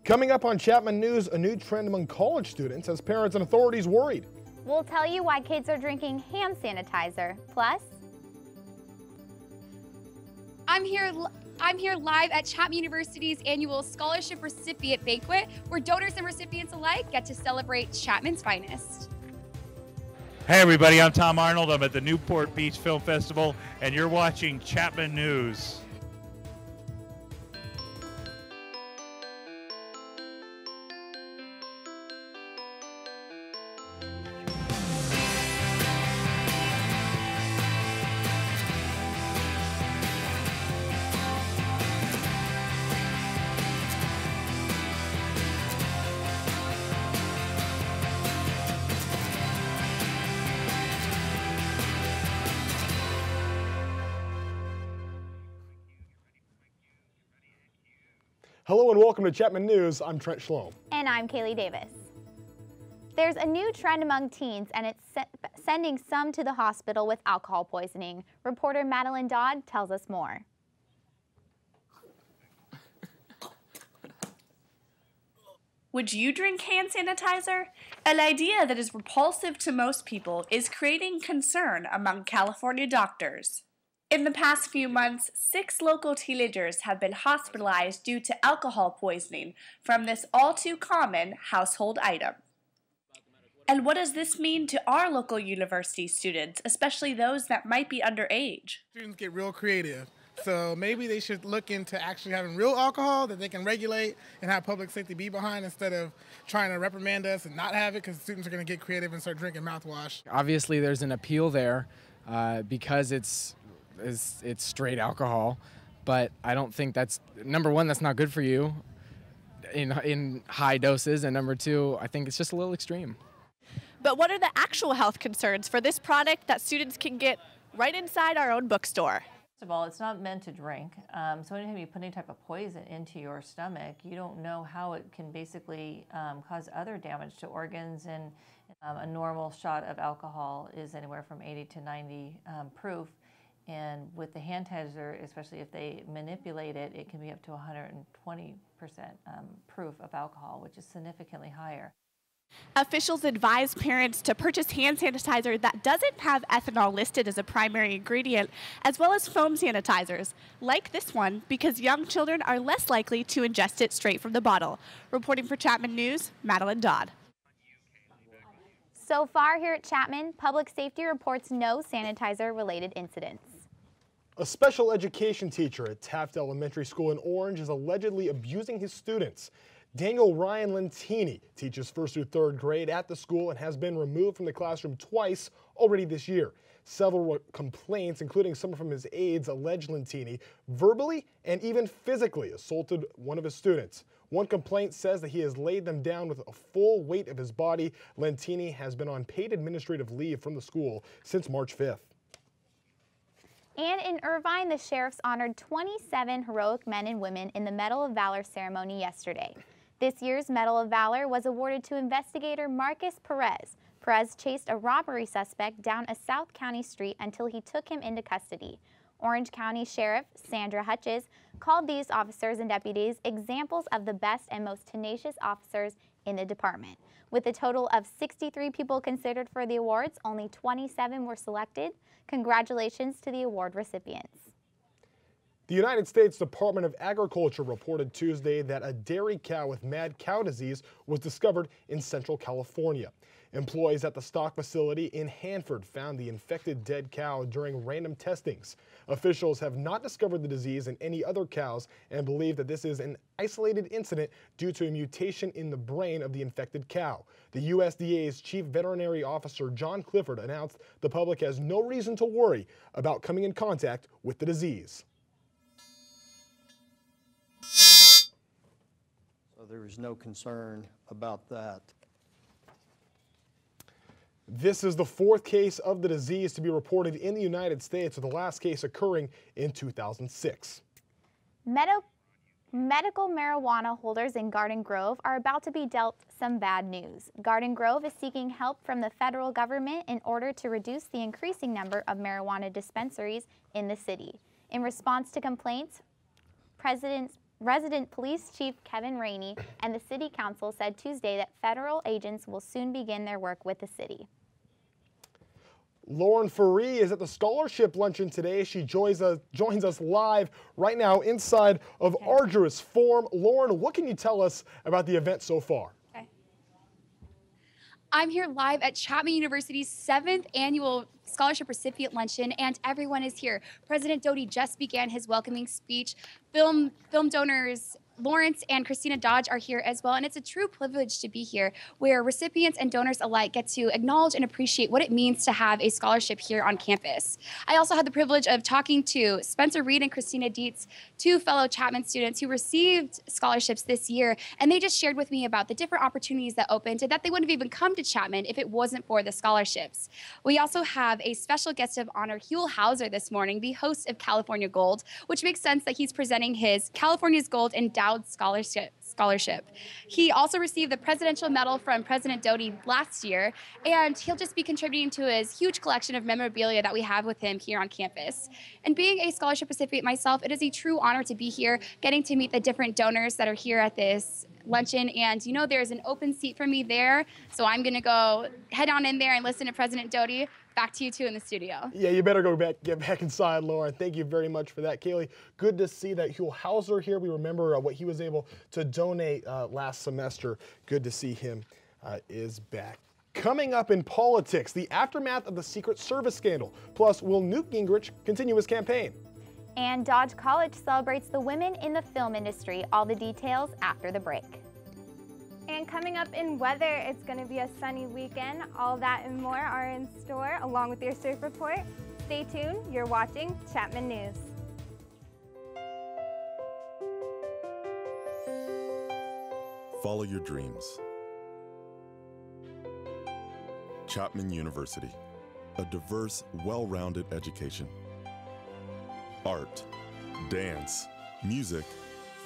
Coming up on Chapman News, a new trend among college students has parents and authorities worried. We'll tell you why kids are drinking hand sanitizer. Plus, I'm here live at Chapman University's annual scholarship recipient banquet, where donors and recipients alike get to celebrate Chapman's finest. Hey everybody, I'm Tom Arnold. I'm at the Newport Beach Film Festival, and you're watching Chapman News. Hello and welcome to Chapman News. I'm Trent Schlom. and I'm Kaylee Davis. There's a new trend among teens, and it's sending some to the hospital with alcohol poisoning. Reporter Madeline Dodd tells us more. Would you drink hand sanitizer? An idea that is repulsive to most people is creating concern among California doctors. In the past few months, 6 local teenagers have been hospitalized due to alcohol poisoning from this all-too-common household item. And what does this mean to our local university students, especially those that might be underage? Students get real creative. So maybe they should look into actually having real alcohol that they can regulate and have public safety be behind, instead of trying to reprimand us and not have it, because students are going to get creative and start drinking mouthwash. Obviously there's an appeal there because it's straight alcohol, but I don't think that's, number one, that's not good for you in high doses, and number two, I think it's just a little extreme. But what are the actual health concerns for this product that students can get right inside our own bookstore? First of all, it's not meant to drink, so anytime you put any type of poison into your stomach, you don't know how it can basically cause other damage to organs, and a normal shot of alcohol is anywhere from 80 to 90 proof. And with the hand sanitizer, especially if they manipulate it, it can be up to 120% proof of alcohol, which is significantly higher. Officials advise parents to purchase hand sanitizer that doesn't have ethanol listed as a primary ingredient, as well as foam sanitizers, like this one, because young children are less likely to ingest it straight from the bottle. Reporting for Chapman News, Madeline Dodd. So far here at Chapman, public safety reports no sanitizer-related incidents. A special education teacher at Taft Elementary School in Orange is allegedly abusing his students. Daniel Ryan Lentini teaches 1st through 3rd grade at the school and has been removed from the classroom twice already this year. Several complaints, including some from his aides, allege Lentini verbally and even physically assaulted one of his students. One complaint says that he has laid them down with a full weight of his body. Lentini has been on paid administrative leave from the school since March 5th. And in Irvine, the sheriffs honored 27 heroic men and women in the Medal of Valor ceremony yesterday. This year's Medal of Valor was awarded to investigator Marcus Perez. Perez chased a robbery suspect down a South County street until he took him into custody. Orange County Sheriff Sandra Hutches called these officers and deputies examples of the best and most tenacious officers in the department. With a total of 63 people considered for the awards, only 27 were selected. Congratulations to the award recipients. The United States Department of Agriculture reported Tuesday that a dairy cow with mad cow disease was discovered in Central California. Employees at the stock facility in Hanford found the infected dead cow during random testings. Officials have not discovered the disease in any other cows and believe that this is an isolated incident due to a mutation in the brain of the infected cow. The USDA's Chief Veterinary Officer John Clifford announced the public has no reason to worry about coming in contact with the disease. So there is no concern about that. This is the 4th case of the disease to be reported in the United States, with the last case occurring in 2006. Medical marijuana holders in Garden Grove are about to be dealt some bad news. Garden Grove is seeking help from the federal government in order to reduce the increasing number of marijuana dispensaries in the city. In response to complaints, Resident Police Chief Kevin Rainey and the City Council said Tuesday that federal agents will soon begin their work with the city. Lauren Faree is at the scholarship luncheon today. She joins us live right now inside of Arduous Form. Lauren, what can you tell us about the event so far? I'm here live at Chapman University's 7th annual scholarship recipient luncheon, and everyone is here. President Doty just began his welcoming speech. Film donors Lawrence and Christina Dodge are here as well, and it's a true privilege to be here where recipients and donors alike get to acknowledge and appreciate what it means to have a scholarship here on campus. I also had the privilege of talking to Spencer Reed and Christina Dietz, two fellow Chapman students who received scholarships this year, and they just shared with me about the different opportunities that opened and that they wouldn't have even come to Chapman if it wasn't for the scholarships. We also have a special guest of honor, Huell Hauser, this morning, the host of California Gold, which makes sense that he's presenting his California's Gold Endowed Scholarship. He also received the Presidential Medal from President Doty last year, and he'll just be contributing to his huge collection of memorabilia that we have with him here on campus. And being a scholarship recipient myself, it is a true honor to be here, getting to meet the different donors that are here at this luncheon. And you know, there's an open seat for me there, so I'm gonna go head on in there and listen to President Doty. Back to you two in the studio. Yeah, you better get back inside, Lauren. Thank you very much for that. Kaylee, good to see that Huell Hauser here. We remember what he was able to donate last semester. Good to see him is back. Coming up in politics, the aftermath of the Secret Service scandal. Plus, will Newt Gingrich continue his campaign? And Dodge College celebrates the women in the film industry. All the details after the break. And coming up in weather, it's going to be a sunny weekend. All that and more are in store, along with your surf report. Stay tuned. You're watching Chapman News. Follow your dreams. Chapman University, a diverse, well-rounded education. Art, dance, music,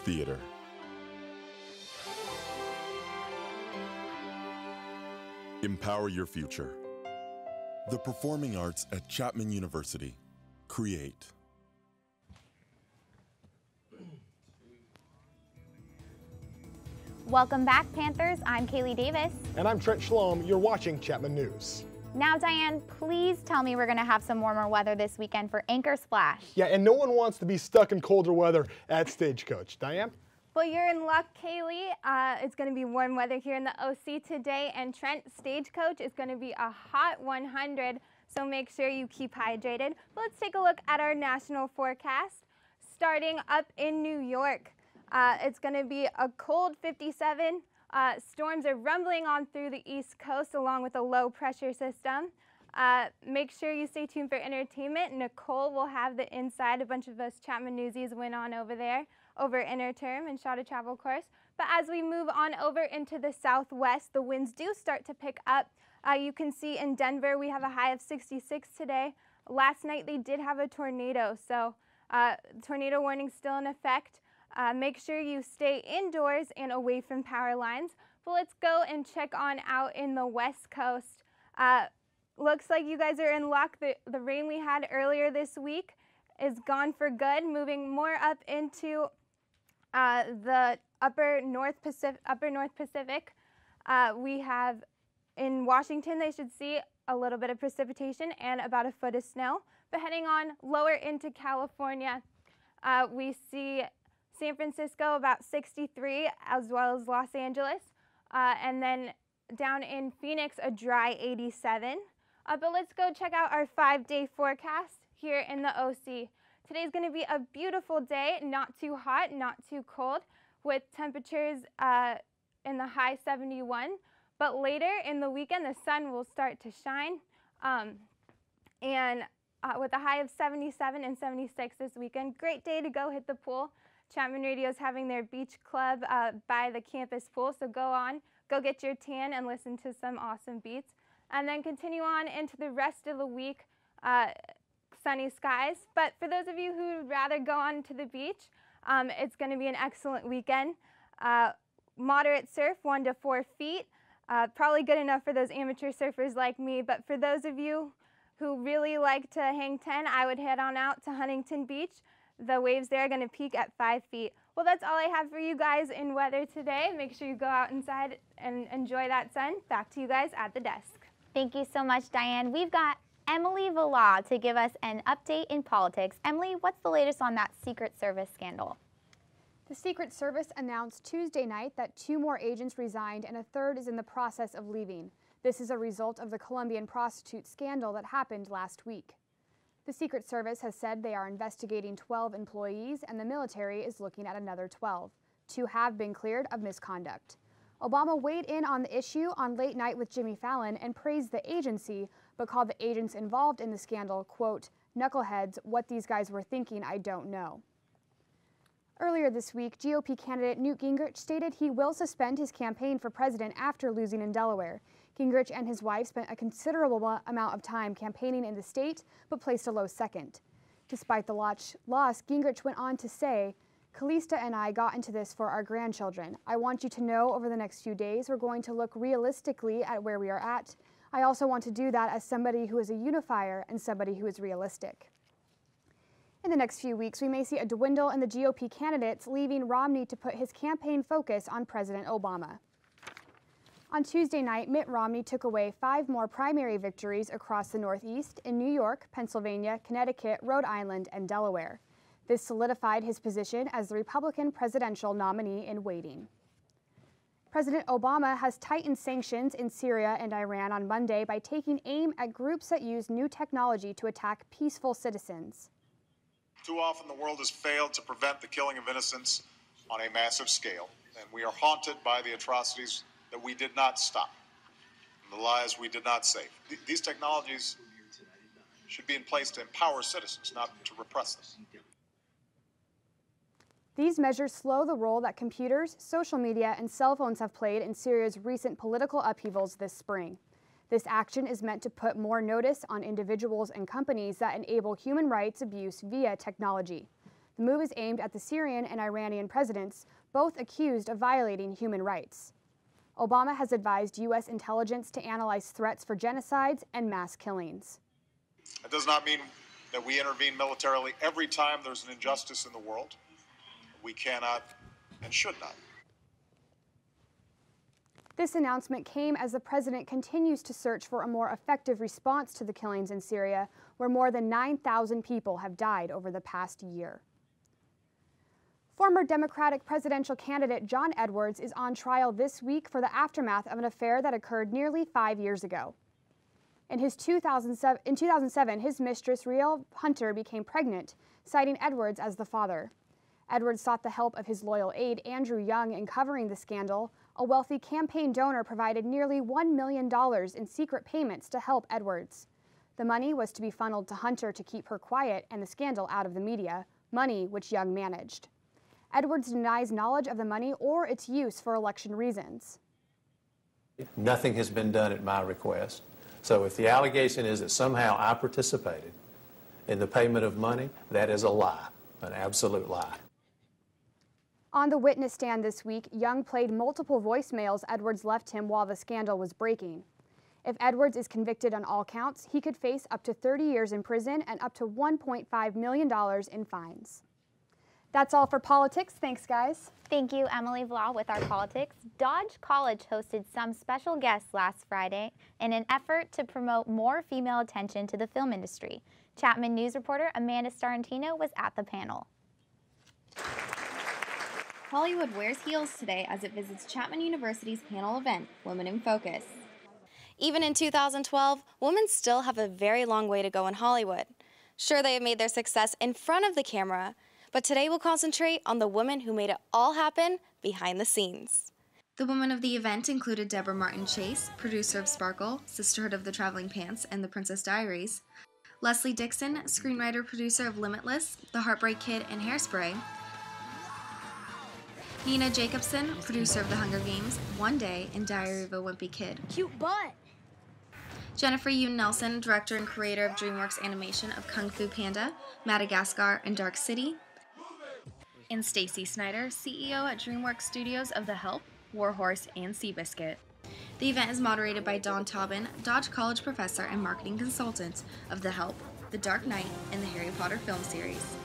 theater. Empower your future. The performing arts at Chapman University. Create. Welcome back, Panthers. I'm Kaylee Davis. And I'm Trent Schlom. You're watching Chapman News. Now, Diane, please tell me we're going to have some warmer weather this weekend for Anchor Splash. Yeah, and no one wants to be stuck in colder weather at Stagecoach. Diane? Well, you're in luck, Kaylee. It's going to be warm weather here in the OC today, and Trent, Stagecoach is going to be a hot 100, so make sure you keep hydrated. But let's take a look at our national forecast. Starting up in New York, it's going to be a cold 57. Storms are rumbling on through the East Coast along with a low pressure system. Make sure you stay tuned for entertainment. Nicole will have the inside. A bunch of us Chapman Newsies went on over there over interterm and shot a travel course. But as we move on over into the southwest, the winds do start to pick up. You can see in Denver we have a high of 66 today. Last night they did have a tornado, so tornado warning still in effect. Make sure you stay indoors and away from power lines. But let's go and check on out in the West Coast. Looks like you guys are in luck. The rain we had earlier this week is gone for good, moving more up into the upper North Pacific. We have in Washington, they should see a little bit of precipitation and about a foot of snow. But heading on lower into California, we see San Francisco about 63, as well as Los Angeles. And then down in Phoenix, a dry 87. But let's go check out our 5-day forecast here in the OC. Today's going to be a beautiful day, not too hot, not too cold, with temperatures in the high 71. But later in the weekend, the sun will start to shine. With a high of 77 and 76 this weekend, great day to go hit the pool. Chapman Radio is having their beach club by the campus pool, so go get your tan and listen to some awesome beats. And then continue on into the rest of the week, sunny skies. But for those of you who would rather go on to the beach, it's going to be an excellent weekend. Moderate surf, 1 to 4 feet. Probably good enough for those amateur surfers like me, but for those of you who really like to hang 10, I would head on out to Huntington Beach. The waves there are going to peak at 5 feet. Well, that's all I have for you guys in weather today. Make sure you go out inside and enjoy that sun. Back to you guys at the desk. Thank you so much, Diane. We've got Emily Valla to give us an update in politics. Emily, what's the latest on that Secret Service scandal? The Secret Service announced Tuesday night that 2 more agents resigned and a 3rd is in the process of leaving. This is a result of the Colombian prostitute scandal that happened last week. The Secret Service has said they are investigating 12 employees and the military is looking at another 12. 2 have been cleared of misconduct. Obama weighed in on the issue on Late Night with Jimmy Fallon and praised the agency, but called the agents involved in the scandal, quote, knuckleheads, what these guys were thinking, I don't know. Earlier this week, GOP candidate Newt Gingrich stated he will suspend his campaign for president after losing in Delaware. Gingrich and his wife spent a considerable amount of time campaigning in the state, but placed a low second. Despite the loss, Gingrich went on to say, Calista and I got into this for our grandchildren. I want you to know over the next few days we're going to look realistically at where we are at. I also want to do that as somebody who is a unifier and somebody who is realistic. In the next few weeks, we may see a dwindle in the GOP candidates, leaving Romney to put his campaign focus on President Obama. On Tuesday night, Mitt Romney took away 5 more primary victories across the Northeast in New York, Pennsylvania, Connecticut, Rhode Island, and Delaware. This solidified his position as the Republican presidential nominee in waiting. President Obama has tightened sanctions in Syria and Iran on Monday by taking aim at groups that use new technology to attack peaceful citizens. Too often the world has failed to prevent the killing of innocents on a massive scale, and we are haunted by the atrocities that we did not stop, and the lives we did not save. These technologies should be in place to empower citizens, not to repress them. These measures slow the role that computers, social media, and cell phones have played in Syria's recent political upheavals this spring. This action is meant to put more notice on individuals and companies that enable human rights abuse via technology. The move is aimed at the Syrian and Iranian presidents, both accused of violating human rights. Obama has advised U.S. intelligence to analyze threats for genocides and mass killings. It does not mean that we intervene militarily every time there's an injustice in the world. We cannot and should not. This announcement came as the president continues to search for a more effective response to the killings in Syria, where more than 9,000 people have died over the past year. Former Democratic presidential candidate John Edwards is on trial this week for the aftermath of an affair that occurred nearly 5 years ago. In 2007, his mistress, Riel Hunter, became pregnant, citing Edwards as the father. Edwards sought the help of his loyal aide, Andrew Young, in covering the scandal. A wealthy campaign donor provided nearly $1 million in secret payments to help Edwards. The money was to be funneled to Hunter to keep her quiet and the scandal out of the media, money which Young managed. Edwards denies knowledge of the money or its use for election reasons. Nothing has been done at my request. So if the allegation is that somehow I participated in the payment of money, that is a lie, an absolute lie. On the witness stand this week, Young played multiple voicemails Edwards left him while the scandal was breaking. If Edwards is convicted on all counts, he could face up to 30 years in prison and up to $1.5 million in fines. That's all for politics. Thanks, guys. Thank you, Emily Valla, with our politics. Dodge College hosted some special guests last Friday in an effort to promote more female attention to the film industry. Chapman News reporter Amanda Starantino was at the panel. Hollywood wears heels today as it visits Chapman University's panel event, Women in Focus. Even in 2012, women still have a very long way to go in Hollywood. Sure, they have made their success in front of the camera, but today we'll concentrate on the women who made it all happen behind the scenes. The women of the event included Deborah Martin Chase, producer of Sparkle, Sisterhood of the Traveling Pants, and The Princess Diaries; Leslie Dixon, screenwriter-producer of Limitless, The Heartbreak Kid, and Hairspray; Nina Jacobson, producer of The Hunger Games, One Day, and Diary of a Wimpy Kid. Cute butt! Jennifer Yoon Nelson, director and creator of DreamWorks Animation of Kung Fu Panda, Madagascar, and Dark City; and Stacy Snyder, CEO at DreamWorks Studios of The Help, Warhorse, and Seabiscuit. The event is moderated by Dawn Taubin, Dodge College professor and marketing consultant of The Help, The Dark Knight, and the Harry Potter film series.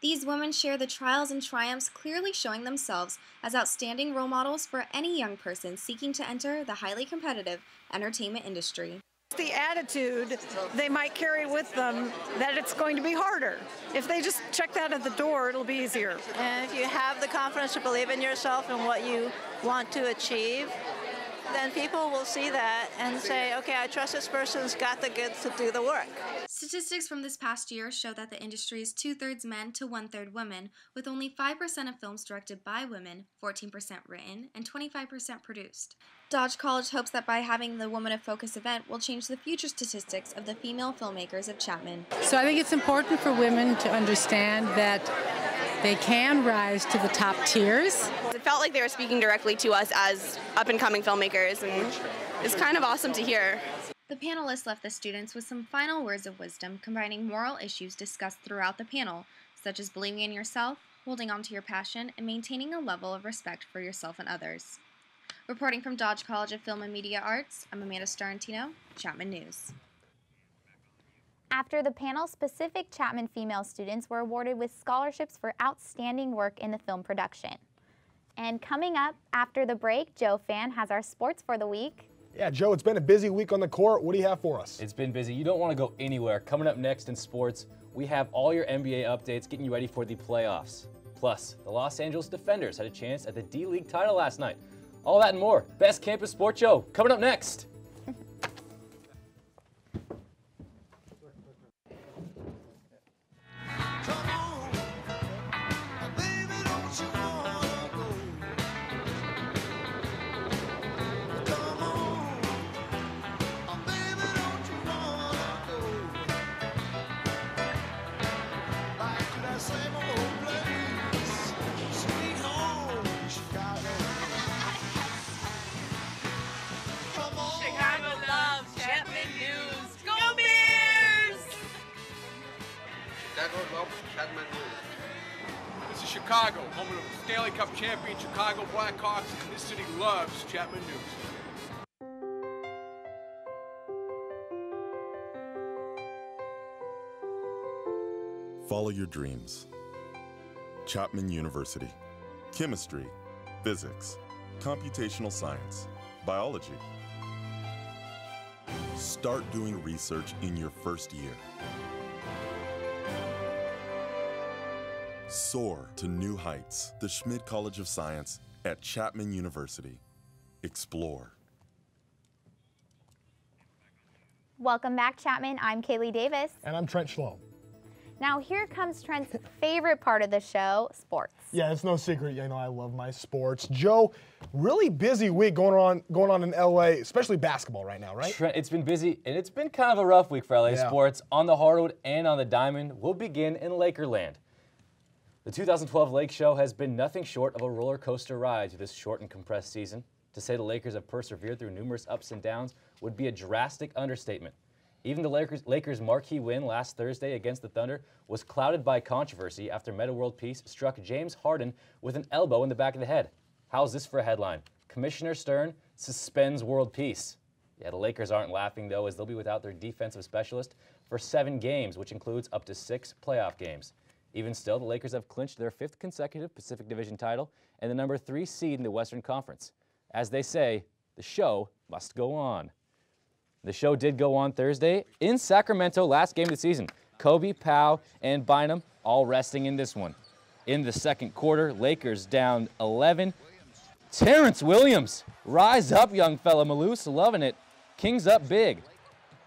These women share the trials and triumphs, clearly showing themselves as outstanding role models for any young person seeking to enter the highly competitive entertainment industry. The attitude they might carry with them that it's going to be harder. If they just check that at the door, it'll be easier. And if you have the confidence to believe in yourself and what you want to achieve, then people will see that and say, okay, I trust this person's got the goods to do the work. Statistics from this past year show that the industry is 2/3 men to 1/3 women, with only 5% of films directed by women, 14% written, and 25% produced. Dodge College hopes that by having the Woman of Focus event will change the future statistics of the female filmmakers of Chapman. So I think it's important for women to understand that they can rise to the top tiers. It felt like they were speaking directly to us as up-and-coming filmmakers, and it's kind of awesome to hear. The panelists left the students with some final words of wisdom, combining moral issues discussed throughout the panel, such as believing in yourself, holding on to your passion, and maintaining a level of respect for yourself and others. Reporting from Dodge College of Film and Media Arts, I'm Amanda Starantino, Chapman News. After the panel, specific Chapman female students were awarded with scholarships for outstanding work in the film production. And coming up after the break, Joe Fann has our sports for the week. Yeah, Joe, it's been a busy week on the court. What do you have for us? It's been busy. You don't want to go anywhere. Coming up next in sports, we have all your NBA updates getting you ready for the playoffs. Plus, the Los Angeles Defenders had a chance at the D-League title last night. All that and more. Best campus sports show coming up next. This is Chicago, home of the Stanley Cup champion Chicago Blackhawks, and this city loves Chapman News. Follow your dreams. Chapman University. Chemistry, physics, computational science, biology. Start doing research in your first year. Soar to new heights. The Schmidt College of Science at Chapman University. Explore. Welcome back, Chapman. I'm Kaylee Davis. And I'm Trent Schlom. Now here comes Trent's favorite part of the show, sports. Yeah, it's no secret. You know, I love my sports. Joe, really busy week going on in LA, especially basketball right now, right? Trent, it's been busy, and it's been kind of a rough week for LA sports. On the hardwood and on the diamond, we'll begin in Lakerland. The 2012 Lake Show has been nothing short of a roller coaster ride through this short and compressed season. To say the Lakers have persevered through numerous ups and downs would be a drastic understatement. Even the Lakers' marquee win last Thursday against the Thunder was clouded by controversy after Metta World Peace struck James Harden with an elbow in the back of the head. How's this for a headline? Commissioner Stern suspends world peace. Yeah, the Lakers aren't laughing, though, as they'll be without their defensive specialist for 7 games, which includes up to 6 playoff games. Even still, the Lakers have clinched their 5th consecutive Pacific Division title and the number 3 seed in the Western Conference. As they say, the show must go on. The show did go on Thursday in Sacramento, last game of the season. Kobe, Powell, and Bynum all resting in this one. In the second quarter, Lakers down 11. Terrence Williams, rise up, young fella. Malous, loving it. Kings up big.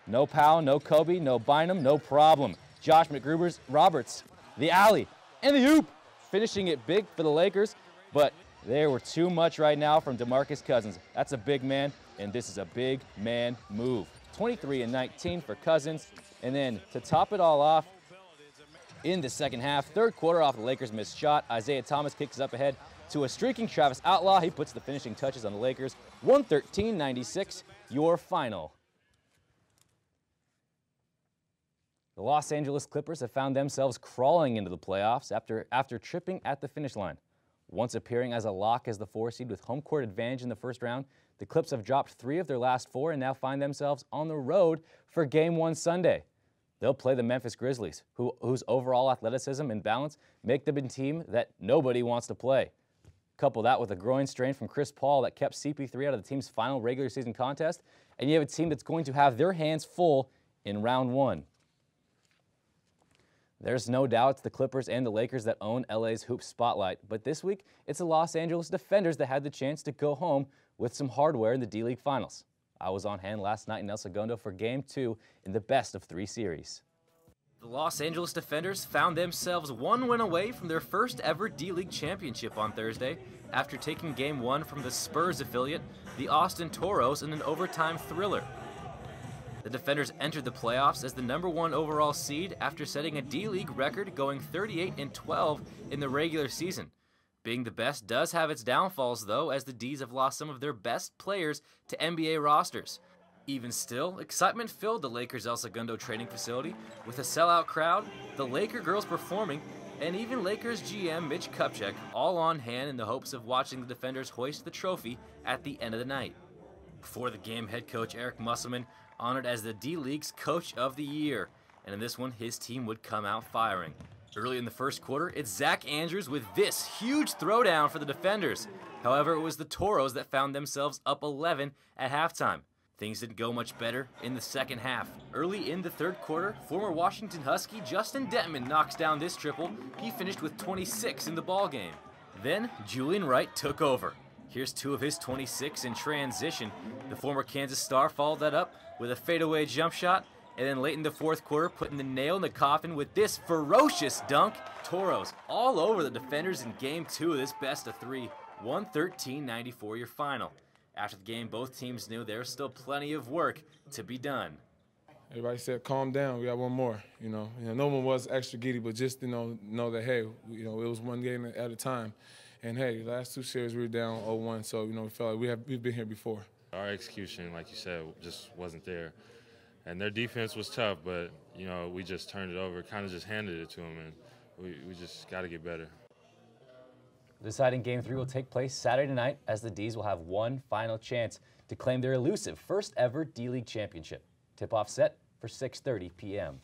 No Powell, no Kobe, no Bynum, no problem. Josh McGruber-Roberts, the alley, and the oop, finishing it big for the Lakers, but there were too much right now from DeMarcus Cousins. That's a big man, and this is a big man move. 23 and 19 for Cousins, and then to top it all off, in the second half, third quarter off the Lakers' missed shot, Isaiah Thomas kicks up ahead to a streaking Travis Outlaw. He puts the finishing touches on the Lakers. 113-96, your final. The Los Angeles Clippers have found themselves crawling into the playoffs after tripping at the finish line. Once appearing as a lock as the 4 seed with home court advantage in the first round, the Clips have dropped 3 of their last 4 and now find themselves on the road for Game 1 Sunday. they'll play the Memphis Grizzlies, whose overall athleticism and balance make them a team that nobody wants to play. Couple that with a groin strain from Chris Paul that kept CP3 out of the team's final regular season contest, and you have a team that's going to have their hands full in round 1. There's no doubt it's the Clippers and the Lakers that own LA's hoop spotlight, but this week it's the Los Angeles Defenders that had the chance to go home with some hardware in the D-League Finals. I was on hand last night in El Segundo for Game 2 in the best-of-3 series. The Los Angeles Defenders found themselves one win away from their first ever D-League championship on Thursday after taking Game 1 from the Spurs affiliate, the Austin Toros, in an overtime thriller. The Defenders entered the playoffs as the #1 overall seed after setting a D-League record going 38-12 in the regular season. Being the best does have its downfalls though, as the D's have lost some of their best players to NBA rosters. Even still, excitement filled the Lakers' El Segundo training facility with a sellout crowd, the Laker girls performing, and even Lakers GM Mitch Kupchak all on hand in the hopes of watching the Defenders hoist the trophy at the end of the night. Before the game, head coach Eric Musselman honored as the D-League's Coach of the Year, and in this one, his team would come out firing. Early in the first quarter, it's Zach Andrews with this huge throwdown for the Defenders. However, it was the Toros that found themselves up 11 at halftime. Things didn't go much better in the second half. Early in the third quarter, former Washington Husky Justin Detman knocks down this triple. He finished with 26 in the ballgame. Then, Julian Wright took over. Here's 2 of his 26 in transition. The former Kansas star followed that up with a fadeaway jump shot, and then late in the fourth quarter, putting the nail in the coffin with this ferocious dunk. Toros all over the Defenders in Game 2 of this best-of-3, 113-94 your final. After the game, both teams knew there was still plenty of work to be done. Everybody said, calm down, we got one more, no one was extra giddy, but just, know that, hey, it was one game at a time. And, hey, the last 2 series we were down 0-1, so, we felt like we've been here before. Our execution, like you said, just wasn't there. And their defense was tough, but, we just turned it over, kind of just handed it to them, and we just got to get better. The deciding Game 3 will take place Saturday night as the D's will have one final chance to claim their elusive first ever D-League championship. Tip-off set for 6:30 p.m.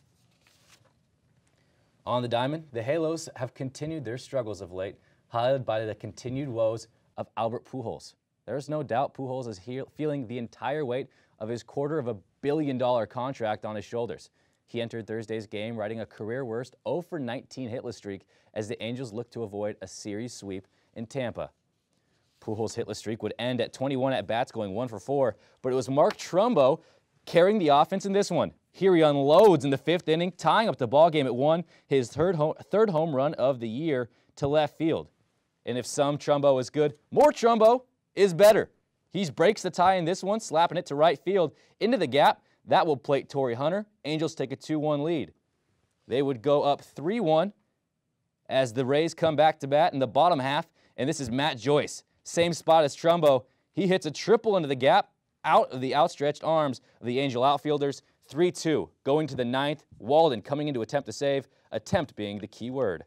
On the diamond, the Halos have continued their struggles of late, highlighted by the continued woes of Albert Pujols. There's no doubt Pujols is feeling the entire weight of his $250 million contract on his shoulders. He entered Thursday's game riding a career-worst 0-for-19 hitless streak as the Angels look to avoid a series sweep in Tampa. Pujols' hitless streak would end at 21 at-bats going 1-for-4, but it was Mark Trumbo carrying the offense in this one. Here he unloads in the 5th inning, tying up the ballgame at 1, his third home run of the year to left field. And if some Trumbo is good, more Trumbo is better. He breaks the tie in this one, slapping it to right field into the gap. That will plate Torrey Hunter. Angels take a 2-1 lead. They would go up 3-1 as the Rays come back to bat in the bottom half, and this is Matt Joyce. Same spot as Trumbo. He hits a triple into the gap, out of the outstretched arms of the Angel outfielders. 3-2. Going to the 9th, Walden coming in to attempt to save, attempt being the key word.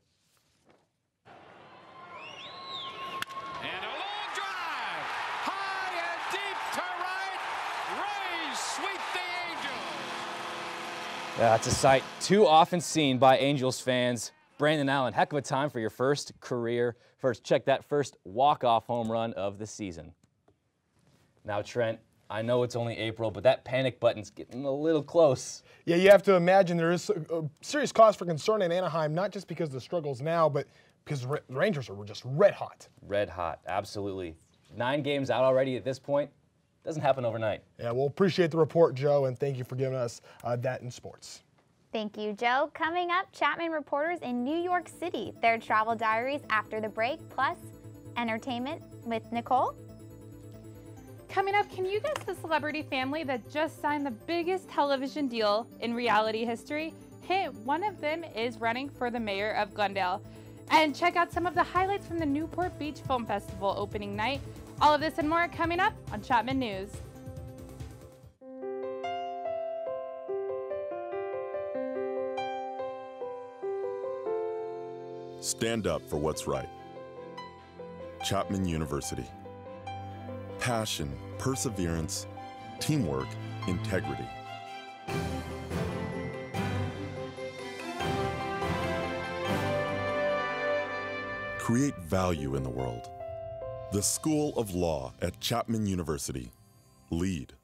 That's a sight too often seen by Angels fans. Brandon Allen, heck of a time for your first check that first walk-off home run of the season. Now, Trent, I know it's only April, but that panic button's getting a little close. Yeah, you have to imagine there is a serious cause for concern in Anaheim, not just because of the struggles now, but because the Rangers are just red hot. Red hot, absolutely. 9 games out already at this point. Doesn't happen overnight. Yeah, we'll appreciate the report, Joe, and thank you for giving us that in sports. Thank you, Joe. Coming up, Chapman reporters in New York City, their travel diaries after the break, plus entertainment with Nicole. Coming up, can you guess the celebrity family that just signed the biggest television deal in reality history? Hint, one of them is running for the mayor of Glendale. And check out some of the highlights from the Newport Beach Film Festival opening night. All of this and more coming up on Chapman News. Stand up for what's right. Chapman University. Passion, perseverance, teamwork, integrity. create value in the world. The School of Law at Chapman University. Lead.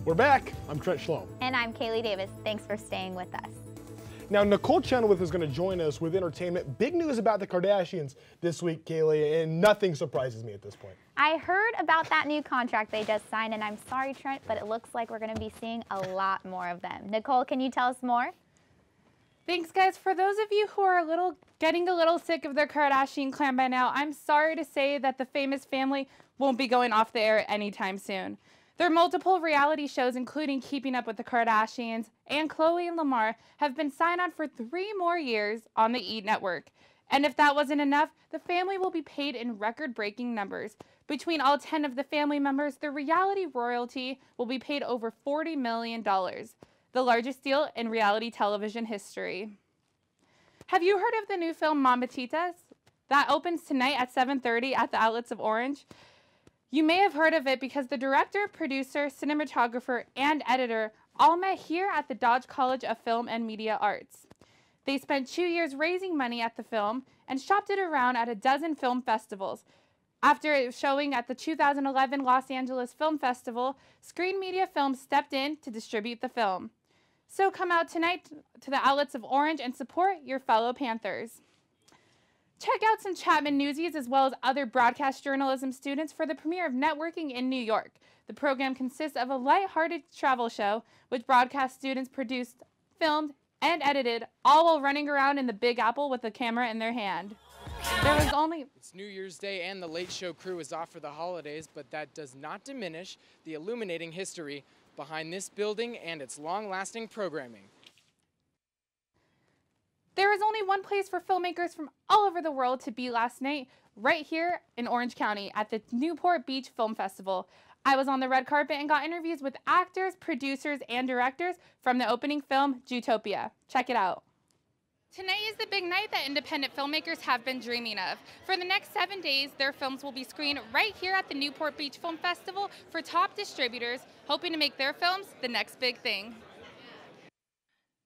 We're back. I'm Trent Schlom. And I'm Kaylee Davis. Thanks for staying with us. Now, Nicole Chenoweth is going to join us with entertainment. Big news about the Kardashians this week, Kaylee, and nothing surprises me at this point. I heard about that new contract they just signed, and I'm sorry, Trent, but it looks like we're going to be seeing a lot more of them. Nicole, can you tell us more? Thanks, guys. For those of you who are getting a little sick of their Kardashian clan by now, I'm sorry to say that the famous family won't be going off the air anytime soon. Their multiple reality shows, including Keeping Up with the Kardashians and Khloe and Lamar, have been signed on for 3 more years on the E! Network. And if that wasn't enough, the family will be paid in record-breaking numbers. Between all 10 of the family members, the reality royalty will be paid over $40 million, the largest deal in reality television history. Have you heard of the new film Mambatitas? That opens tonight at 7:30 at the Outlets of Orange. You may have heard of it because the director, producer, cinematographer, and editor all met here at the Dodge College of Film and Media Arts. They spent 2 years raising money at the film and shopped it around at a dozen film festivals. After showing at the 2011 Los Angeles Film Festival, Screen Media Films stepped in to distribute the film. So come out tonight to the Outlets of Orange and support your fellow Panthers. Check out some Chapman newsies as well as other broadcast journalism students for the premiere of Networking in New York. The program consists of a lighthearted travel show which broadcast students produced, filmed, and edited, all while running around in the Big Apple with a camera in their hand. It's New Year's Day and the Late Show crew is off for the holidays, but that does not diminish the illuminating history behind this building and its long-lasting programming. There was only one place for filmmakers from all over the world to be last night, right here in Orange County at the Newport Beach Film Festival. I was on the red carpet and got interviews with actors, producers, and directors from the opening film, Zootopia. Check it out. Tonight is the big night that independent filmmakers have been dreaming of. For the next 7 days, their films will be screened right here at the Newport Beach Film Festival for top distributors, hoping to make their films the next big thing.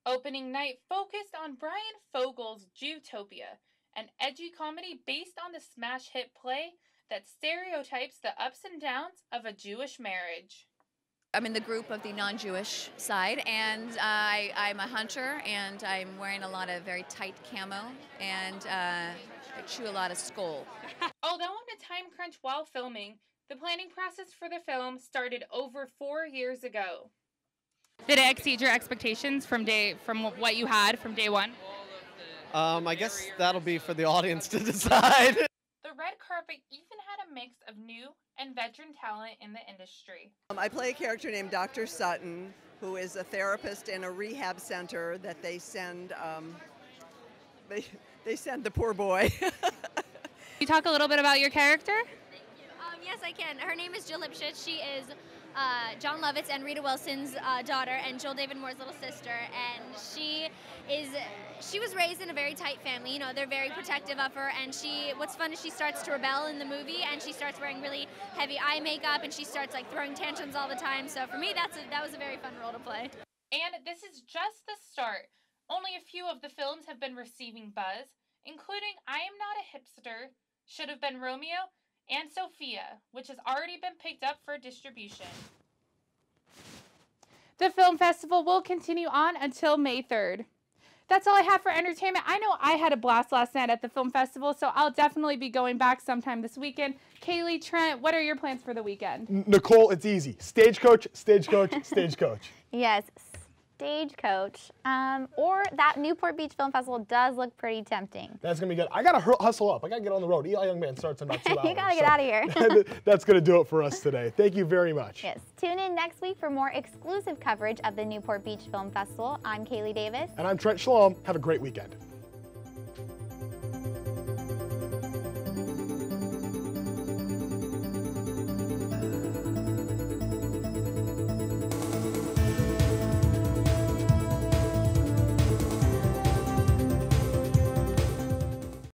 Opening night focused on Brian Fogel's Zootopia, an edgy comedy based on the smash hit play that stereotypes the ups and downs of a Jewish marriage. I'm in the group of the non-Jewish side, and I'm a hunter, and I'm wearing a lot of very tight camo, and I chew a lot of skull. Although on a time crunch while filming, the planning process for the film started over 4 years ago. Did it exceed your expectations from what you had from day one? I guess that'll be for the audience to decide. The red carpet even had a mix of new and veteran talent in the industry. I play a character named Dr. Sutton, who is a therapist in a rehab center that they send they send the poor boy. You talk a little bit about your character? Yes, I can. Her name is Jill Lipschitz. She is John Lovitz and Rita Wilson's daughter and Joel David Moore's little sister. And she was raised in a very tight family. You know, they're very protective of her. And what's fun is she starts to rebel in the movie, and she starts wearing really heavy eye makeup, and she starts like throwing tantrums all the time. So for me, that was a very fun role to play. And this is just the start. Only a few of the films have been receiving buzz, including I Am Not a Hipster, Should Have Been Romeo, and Sophia, which has already been picked up for distribution. The film festival will continue on until May 3rd. That's all I have for entertainment. I know I had a blast last night at the film festival, so I'll definitely be going back sometime this weekend. Kaylee, Trent, what are your plans for the weekend? Nicole, it's easy. Stagecoach, stagecoach, stagecoach. Yes, Stagecoach. Or that Newport Beach Film Festival does look pretty tempting. That's going to be good. I got to hustle up. I got to get on the road. Eli Young Man starts in about 2 hours. You got to get out of here. That's going to do it for us today. Thank you very much. Yes. Tune in next week for more exclusive coverage of the Newport Beach Film Festival. I'm Kaylee Davis. And I'm Trent Schlom. Have a great weekend.